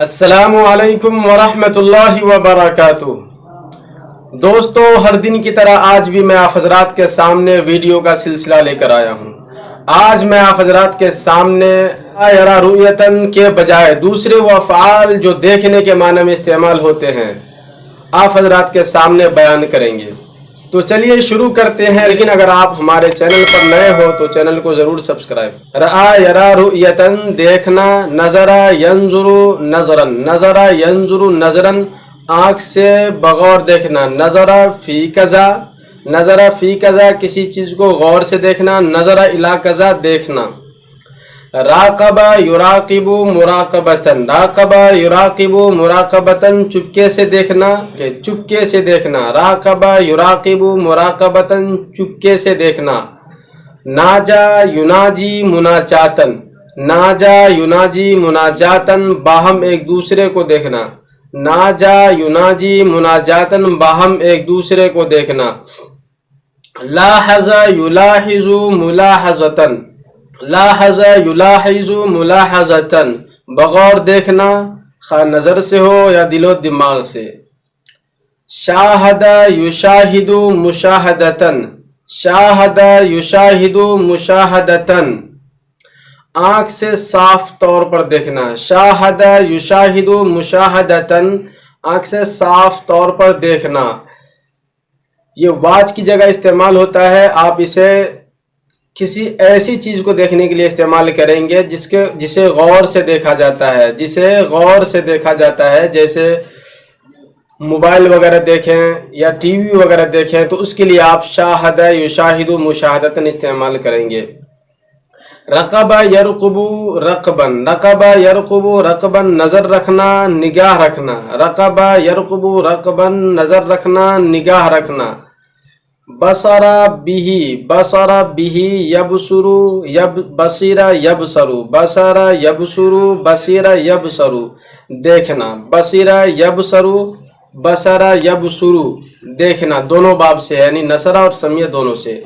السلام علیکم ورحمۃ اللہ وبرکاتہ۔ دوستو، ہر دن کی طرح آج بھی میں آپ حضرات کے سامنے ویڈیو کا سلسلہ لے کر آیا ہوں۔ آج میں آپ حضرات کے سامنے یرا رؤیتن کے بجائے دوسرے وہ افعال جو دیکھنے کے معنی میں استعمال ہوتے ہیں آپ حضرات کے سامنے بیان کریں گے۔ تو چلیے شروع کرتے ہیں، لیکن اگر آپ ہمارے چینل پر نئے ہو تو چینل کو ضرور سبسکرائب۔ رآ یرا رؤیتن دیکھنا، نظرا ینظر نظرن، نظرا ینظر نظرن آنکھ سے بغور دیکھنا، نظرا فی کذا، نظرا فی کذا کسی چیز کو غور سے دیکھنا، نظرا الی کذا دیکھنا۔ راقبہ یراقب مراقبتن، راقبہ یراقب مراقبتن چپکے سے دیکھنا، چپکے سے دیکھنا۔ راقبہ یراقب مراقبتن چپکے سے دیکھنا۔ ناجا یناجی مناجاتن، ناجا یناجی مناجاتن باہم ایک دوسرے کو دیکھنا، ناجا یناجی مناجاتن باہم ایک دوسرے کو دیکھنا۔ لاحظ یلاحظ ملاحظتن، لاحظ یلاحظ ملاحظتن بغور دیکھنا، خواہ نظر سے ہو یا دل و دماغ سے۔ شاہد یشاہد مشاہدتن، شاہد یشاہد مشاہدتن آنکھ سے صاف طور پر دیکھنا، شاہد یشاہد مشاہدتن آنکھ سے صاف طور پر دیکھنا۔ یہ واج کی جگہ استعمال ہوتا ہے، آپ اسے کسی ایسی چیز کو دیکھنے کے لیے استعمال کریں گے جسے غور سے دیکھا جاتا ہے، جسے غور سے دیکھا جاتا ہے، جیسے موبائل وغیرہ دیکھیں یا ٹی وی وغیرہ دیکھیں تو اس کے لیے آپ شاہد یشاہد مشاہدتن استعمال کریں گے۔ رقبہ یرقب رقبن، رقبہ یرقب رقبن نظر رکھنا، نگاہ رکھنا، رقبہ یرقب رقبن نظر رکھنا، نگاہ رکھنا۔ بصر به، بصر به یبصر، بصیر یبصر، بصر یبصر، بصیر یبصر دیکھنا، بصیر یبصر، بصر یبصر دیکھنا، دونوں باب سے یعنی نصرہ اور سمیع دونوں سے۔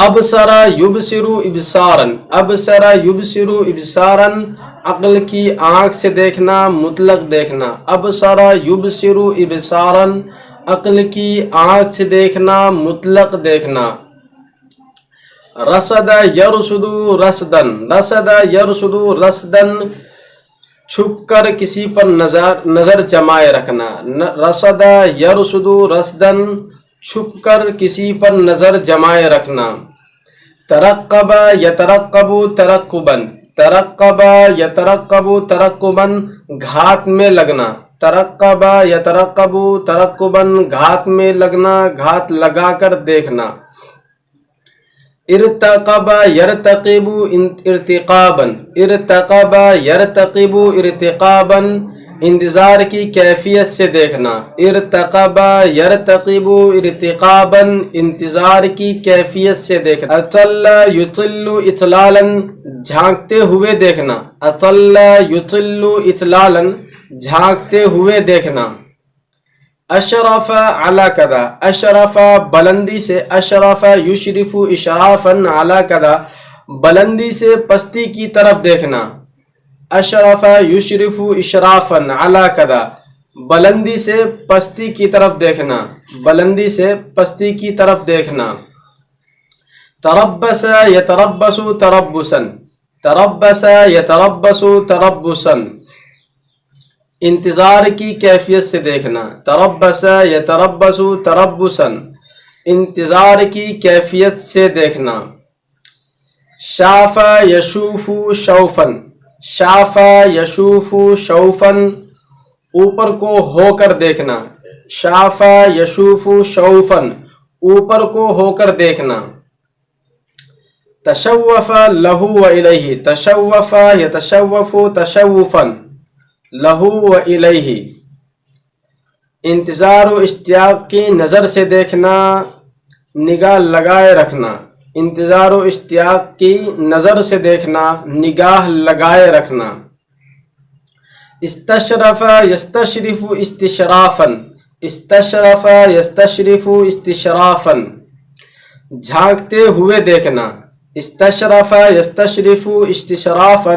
ابصر یبصر ابصارا، ابصر یبصر ابصارا عقل کی آنکھ سے دیکھنا، مطلق دیکھنا، ابصر یبصر ابصارا عقل کی آنکھ سے دیکھنا، مطلق دیکھنا۔ رصد یرصد رصدن، رصد یرصد رصدن چھپ کر کسی پر نظر جمائے رکھنا، رصد یرصد رصدن چھپ کر کسی پر نظر جمائے رکھنا۔ ترقب یترقب ترقبن، ترقب یترقب ترقبن گھات میں لگنا، ترقب یترقب ترقبن گھات میں لگنا، گھات لگا کر دیکھنا۔ ارتقب یرتقب ارتقابا، ارتقب یرتقب ارتقابا انتظار کی کیفیت سے دیکھنا، ارتقب یرتقب ارتقابا انتظار کی کیفیت سے دیکھنا۔ اطل یطل اطلالا جھانکتے ہوئے دیکھنا، اطل یطل اطلالا جھانکتے ہوئے دیکھنا۔ اشرف علی کذا، اشرف بلندی سے، اشرف یشرف اشرافا علی کذا بلندی سے پستی کی طرف دیکھنا، اشرف یشرف اشرافا علی کذا بلندی سے پستی کی طرف دیکھنا، بلندی سے پستی کی طرف دیکھنا۔ تربص یتربص تربصا، تربص یتربص تربصا انتظار کی کیفیت سے دیکھنا، تربص یتربص تربصا انتظار کی کیفیت سے دیکھنا۔ شاف یشوف شوفا، شاف یشوف شوفا اوپر کو ہو کر دیکھنا، شاف یشوف شوفا اوپر کو ہو کر دیکھنا۔ تشوف لہ و الیہ، تشوف یتشوف تشوفا لہو و الیہ انتظار و اشتیاق کی نظر سے دیکھنا، نگاہ لگائے رکھنا، انتظار و اشتیاق کی نظر سے دیکھنا، نگاہ لگائے رکھنا۔ استشرف یستشرف استشرافا، استشرف یستشرف استشرافا جھانکتے ہوئے دیکھنا، استشرف یستشرف استشرافا